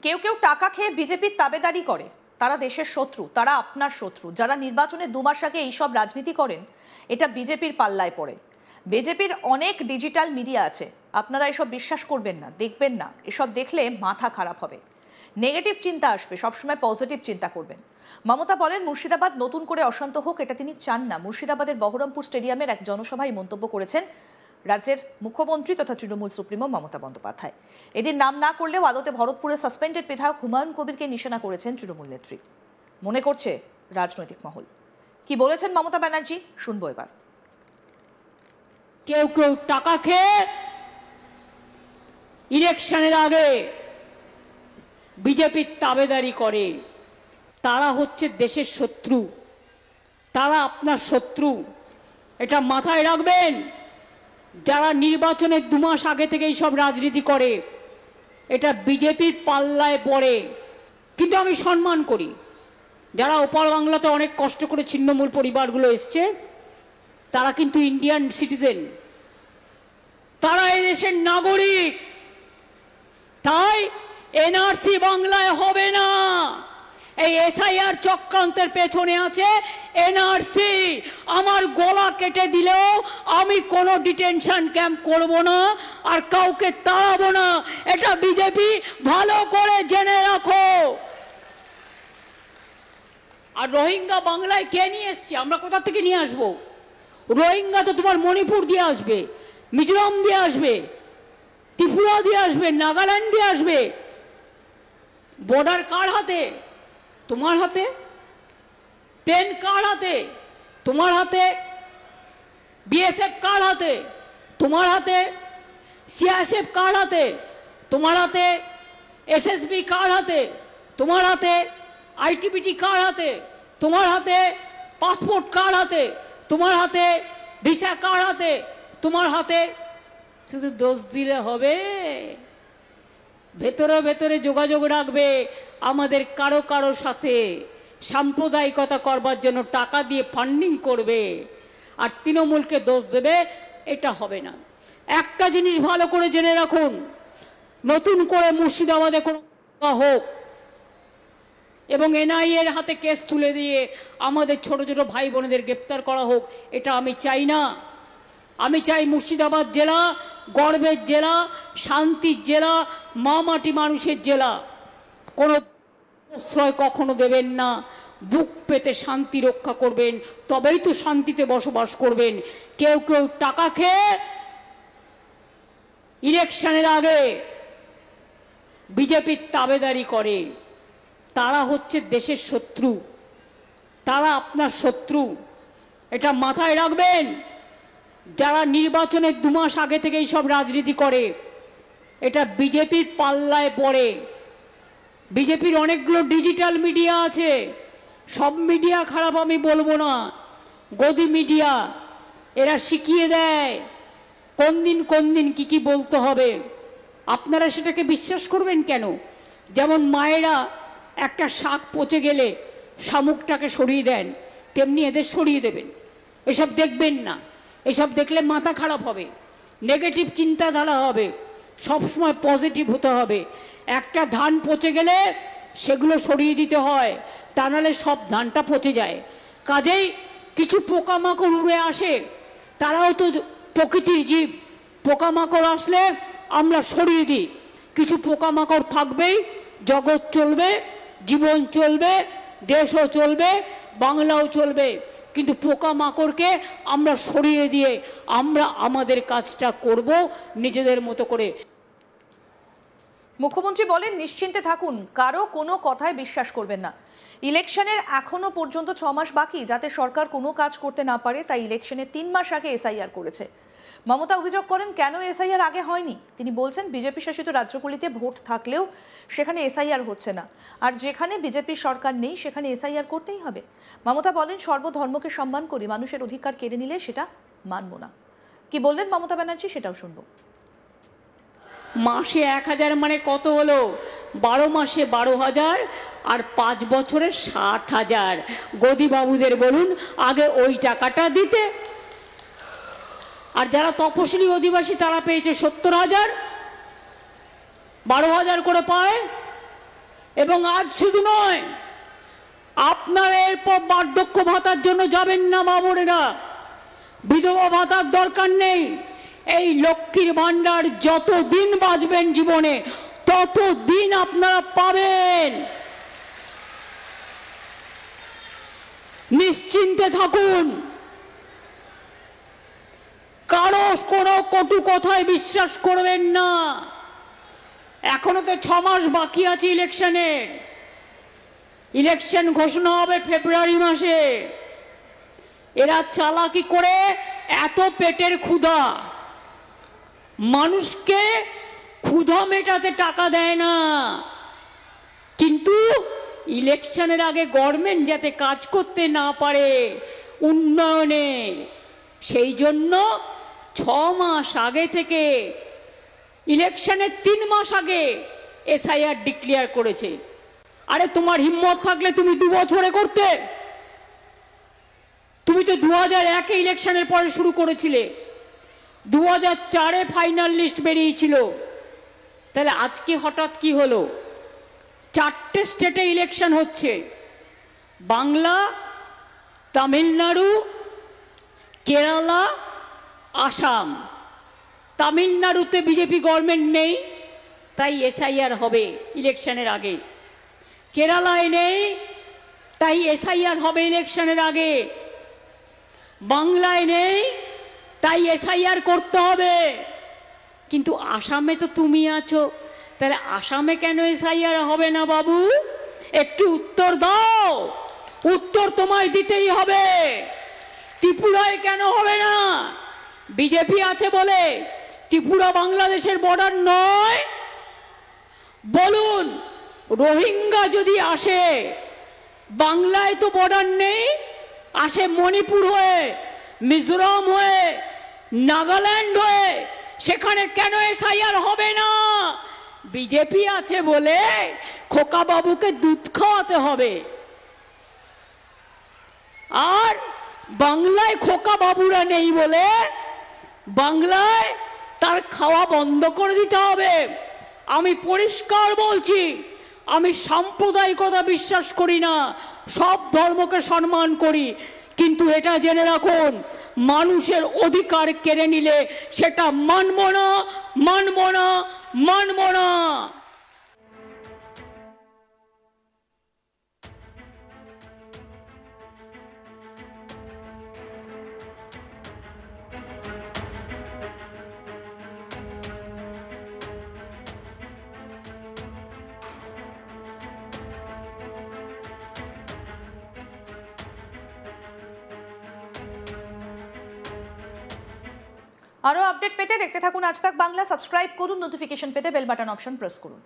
কেউ কেউ টাকা খেয়ে বিজেপির তাবেদারি করে, তারা দেশের শত্রু, তারা আপনার শত্রু। যারা নির্বাচনে 2 মাস আগে এইসব রাজনীতি করেন, এটা বিজেপির পাল্লায় পড়ে। বিজেপির অনেক ডিজিটাল মিডিয়া আছে, আপনারা এসব বিশ্বাস করবেন না, দেখবেন না। এসব দেখলে মাথা খারাপ হবে, নেগেটিভ চিন্তা আসবে, সবসময় পজিটিভ চিন্তা করবেন। মমতা বলেন মুর্শিদাবাদ নতুন করে অশান্ত হোক, এটা তিনি চান না। মুর্শিদাবাদের বহরমপুর স্টেডিয়ামের এক জনসভায় মন্তব্য করেছেন রাজ্যের মুখ্যমন্ত্রী তথা তৃণমূল সুপ্রিমো মমতা বন্দ্যোপাধ্যায়। এদিন নাম না করলেও আদতে ভরতপুরের সাসপেন্ডেড বিধায়ক হুমায়ুন কবিরকে নিশানা করেছেন তৃণমূল নেত্রী, মনে করছে রাজনৈতিক মহল। কি বলেছেন মমতা ব্যানার্জি, শুনবো এবার। কেউ কেউ টাকা খেয়ে ইলেকশনের আগে বিজেপির তাবেদারি করে, তারা হচ্ছে দেশের শত্রু, তারা আপনার শত্রু, এটা মাথায় রাখবেন। যারা নির্বাচনের 2 মাস আগে থেকেই সব রাজনীতি করে, এটা বিজেপির পাল্লায় পড়ে। কিন্তু আমি সম্মান করি যারা ওপার বাংলাতে অনেক কষ্ট করে ছিন্নমূল পরিবারগুলো এসছে, তারা কিন্তু ইন্ডিয়ান সিটিজেন, তারা এদেশের নাগরিক। তাই এনআরসি বাংলায় হবে না। এই এসআইআর চক্রান্তের পেছনে আছে এনআরসি। আমার গলা কেটে দিলেও আমি কোনো ডিটেনশন ক্যাম্প করব না আর কাউকে তাড়াবো না, এটা বিজেপি ভালো করে জেনে রাখো। আর রোহিঙ্গা বাংলায় কে নিয়ে এসছে? আমরা কোথা থেকে নিয়ে আসবো? রোহিঙ্গা তো তোমার মণিপুর দিয়ে আসবে, মিজোরাম দিয়ে আসবে, ত্রিপুরা দিয়ে আসবে, নাগাল্যান্ড দিয়ে আসবে। বর্ডার কার হাতে? তোমার হাতে। পেন কার হাতে? তোমার হাতে। বিএসএফ কার হাতে? তোমার হাতে। সিআইএসএফ কার হাতে? তোমার হাতে। এসএসবি কার হাতে? তোমার হাতে। আইটিবিটি কার হাতে? তোমার হাতে। পাসপোর্ট কার হাতে? তোমার হাতে। ভিসা কার হাতে? তোমার হাতে। শুধু দোষ দিলে হবে? ভেতরে ভেতরে যোগাযোগ রাখবে আমাদের কারো কারো সাথে, সাম্প্রদায়িকতা করবার জন্য টাকা দিয়ে ফান্ডিং করবে আর তৃণমূলকে দোষ দেবে, এটা হবে না। একটা জিনিস ভালো করে জেনে রাখুন, নতুন করে মুর্শিদাবাদে কোনো হোক এবং এনআইএর হাতে কেস তুলে দিয়ে আমাদের ছোট ছোট ভাই বোনেদের গ্রেপ্তার করা হোক, এটা আমি চাই না। আমি চাই মুর্শিদাবাদ জেলা গর্বের জেলা, শান্তির জেলা, মা মাটি মানুষের জেলা। কোনো আশ্রয় কখনো দেবেন না, বুক পেতে শান্তি রক্ষা করবেন, তবেই তো শান্তিতে বসবাস করবেন। কেউ কেউ টাকা খেয়ে ইলেকশনের আগে বিজেপির তাবেদারি করে, তারা হচ্ছে দেশের শত্রু, তারা আপনার শত্রু, এটা মাথায় রাখবেন। যারা নির্বাচনের 2 মাস আগে থেকেই সব রাজনীতি করে, এটা বিজেপির পাল্লায় পড়ে। বিজেপির অনেকগুলো ডিজিটাল মিডিয়া আছে, সব মিডিয়া খারাপ আমি বলবো না। গদি মিডিয়া, এরা শিখিয়ে দেয় কোন দিন কি বলতে হবে। আপনারা সেটাকে বিশ্বাস করবেন কেন? যেমন মায়েরা একটা শাক পচে গেলে শামুকটাকে সরিয়ে দেন, তেমনি এদের সরিয়ে দেবেন। এসব দেখবেন না, এসব দেখলে মাথা খারাপ হবে, নেগেটিভ চিন্তাধারা হবে, সবসময় পজিটিভ হতে হবে। একটা ধান পচে গেলে সেগুলো সরিয়ে দিতে হয়, তা নাহলে সব ধানটা পচে যায়। কাজেই কিছু পোকামাকড় উড়ে আসে, তারাও তো প্রকৃতির জীব, পোকামাকড় আসলে আমরা সরিয়ে দিই। কিছু পোকামাকড় থাকবেই, জগৎ চলবে, জীবন চলবে, দেশও চলবে, বাংলাও চলবে। কিন্তু পোকামাকড়কে আমরা সরিয়ে দিয়ে আমরা আমাদের কাজটা করব নিজেদের মতো করে। মুখ্যমন্ত্রী বলেন নিশ্চিন্তে থাকুন, কারো কোনো কথায় বিশ্বাস করবেন না। ইলেকশনের এখনো পর্যন্ত 6 মাস বাকি, যাতে সরকার কোনো কাজ করতে না পারে, তাই ইলেকশনের 3 মাস আগে এসআইআর করেছে। মমতা অভিযোগ করেন কেন এসআইআর আগে হয়নি। তিনি বলছেন বিজেপি শাসিত রাজ্যগুলিতে ভোট থাকলেও সেখানে এসআইআর হচ্ছে না, আর যেখানে বিজেপি সরকার নেই সেখানে এসআইআর করতেই হবে। মমতা বলেন সর্বধর্মকে সম্মান করি, মানুষের অধিকার কেড়ে নিলে সেটা মানব না। কি বললেন মমতা ব্যানার্জি, সেটাও শুনবো। মাসে 1000 মানে কত হলো? 12 মাসে 12,000 আর 5 বছরে 60,000। গদিবাবুদের বলুন আগে ওই টাকাটা দিতে। আর যারা তপশিলি অধিবাসী তারা পেয়েছে 70,000, 12,000 করে পায়। এবং আজ শুধু নয়, আপনারা এরপর বার্ধক্য ভাতার জন্য যাবেন না মা বোনেরা, বিধবা ভাতার দরকার নেই। এই লক্ষ্মীর ভাণ্ডার যতদিন বাঁচবেন জীবনে ততদিন আপনারা পাবেন। নিশ্চিন্তে থাকুন, কারো কোনো কটু কথায় বিশ্বাস করবেন না। এখনো তো 6 মাস বাকি আছে ইলেকশনের। ইলেকশন ঘোষণা হবে ফেব্রুয়ারি মাসে। এরা চালাকি করে এত পেটের ক্ষুধা, মানুষকে ক্ষুধা মেটাতে টাকা দেয় না, কিন্তু ইলেকশনের আগে গভর্নমেন্ট যাতে কাজ করতে না পারে উন্নয়নে, সেই জন্য 6 মাস আগে থেকে, ইলেকশনের 3 মাস আগে এসআইআর ডিক্লেয়ার করেছে। আরে তোমার হিম্মত থাকলে তুমি 2 বছরে করতে। তুমি তো 2001-এ ইলেকশনের পরে শুরু করেছিলে, 2004-এ ফাইনাল লিস্ট বেরিয়েছিল। তাহলে আজকে হঠাৎ কি হলো? 4টে স্টেটে ইলেকশন হচ্ছে, বাংলা, তামিলনাড়ু, কেরালা, আসাম। তামিলনাড়ুতে বিজেপি গভর্নমেন্ট নেই, তাই এসআইআর হবে ইলেকশনের আগে। কেরালায় নেই, তাই এসআইআর হবে ইলেকশনের আগে। বাংলায় নেই, তাই এসআইআর করতে হবে। কিন্তু আসামে তো তুমি আছো, তাহলে আসামে কেন এসআইআর হবে না বাবু? একটু উত্তর দাও। উত্তর তোমায় দিতেই হবে। ত্রিপুরায় কেন হবে না? বিজেপি আছে বলে ত্রিপুরা বাংলাদেশের বর্ডার নয়? বলুন, রোহিঙ্গা যদি আসে, বাংলায় তো বর্ডার নেই, আসে মণিপুর হয়ে, মিজোরাম হয়ে, নাগাল্যান্ড হয়ে, সেখানে কেন এসআইআর হবে না? বিজেপি আছে বলে খোকা বাবুকে দুধ খাওয়াতে হবে। আর বাংলায় খোকা বাবুরা নেই বলে বাংলায় তার খাওয়া বন্ধ করে দিতে হবে। আমি পরিষ্কার বলছি, আমি সাম্প্রদায়িকতা বিশ্বাস করি না, সব ধর্মকে সম্মান করি, কিন্তু এটা জেনে রাখুন, মানুষের অধিকার কেড়ে নিলে সেটা মানব না, মানব না, মানব না। আরও আপডেট পেতে দেখতে থাকুন আজ তাক বাংলা। সাবস্ক্রাইব করুন, নোটিফিকেশন পেতে বেল বাটন অপশন প্রেস করুন।